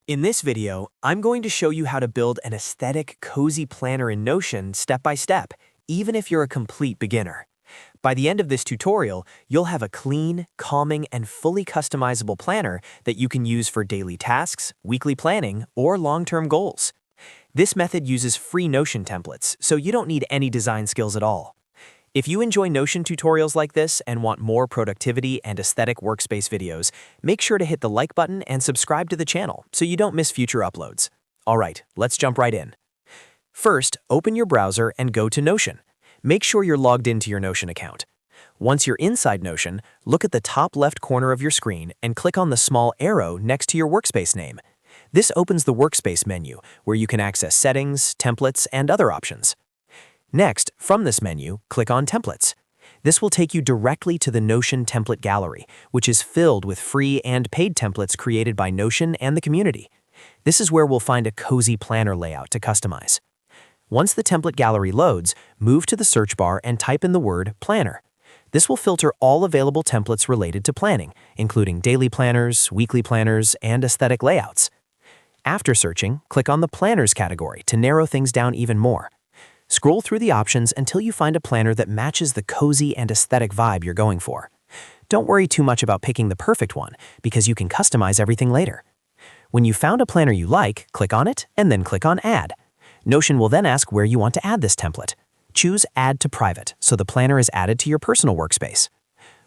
In this video, I'm going to show you how to build an aesthetic, cozy planner in Notion step by step, even if you're a complete beginner. By the end of this tutorial, you'll have a clean, calming, and fully customizable planner that you can use for daily tasks, weekly planning, or long-term goals. This method uses free Notion templates, so you don't need any design skills at all. If you enjoy Notion tutorials like this and want more productivity and aesthetic workspace videos, make sure to hit the like button and subscribe to the channel so you don't miss future uploads. Alright, let's jump right in. First, open your browser and go to Notion. Make sure you're logged into your Notion account. Once you're inside Notion, look at the top left corner of your screen and click on the small arrow next to your workspace name. This opens the Workspace menu, where you can access settings, templates, and other options. Next, from this menu, click on Templates. This will take you directly to the Notion template gallery, which is filled with free and paid templates created by Notion and the community. This is where we'll find a cozy planner layout to customize. Once the template gallery loads, move to the search bar and type in the word Planner. This will filter all available templates related to planning, including daily planners, weekly planners, and aesthetic layouts. After searching, click on the Planners category to narrow things down even more. Scroll through the options until you find a planner that matches the cozy and aesthetic vibe you're going for. Don't worry too much about picking the perfect one, because you can customize everything later. When you've found a planner you like, click on it and then click on Add. Notion will then ask where you want to add this template. Choose Add to Private so the planner is added to your personal workspace.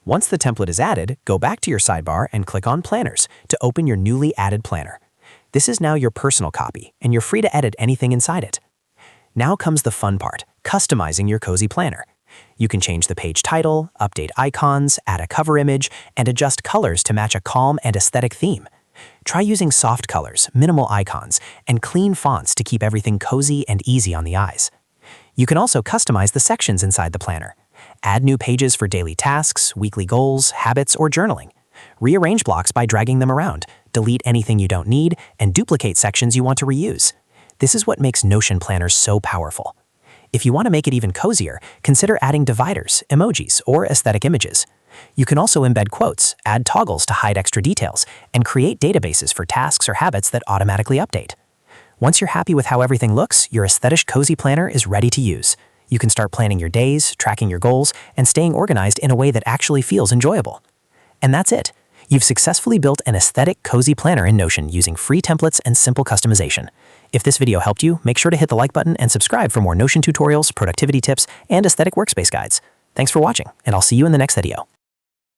Once the template is added, go back to your sidebar and click on Planners to open your newly added planner. This is now your personal copy, and you're free to edit anything inside it. Now comes the fun part, customizing your cozy planner. You can change the page title, update icons, add a cover image, and adjust colors to match a calm and aesthetic theme. Try using soft colors, minimal icons, and clean fonts to keep everything cozy and easy on the eyes. You can also customize the sections inside the planner. Add new pages for daily tasks, weekly goals, habits, or journaling. Rearrange blocks by dragging them around, delete anything you don't need, and duplicate sections you want to reuse. This is what makes Notion planners so powerful. If you want to make it even cozier, consider adding dividers, emojis, or aesthetic images. You can also embed quotes, add toggles to hide extra details, and create databases for tasks or habits that automatically update. Once you're happy with how everything looks, your aesthetic cozy planner is ready to use. You can start planning your days, tracking your goals, and staying organized in a way that actually feels enjoyable. And that's it. You've successfully built an aesthetic, cozy planner in Notion using free templates and simple customization. If this video helped you, make sure to hit the like button and subscribe for more Notion tutorials, productivity tips, and aesthetic workspace guides. Thanks for watching, and I'll see you in the next video.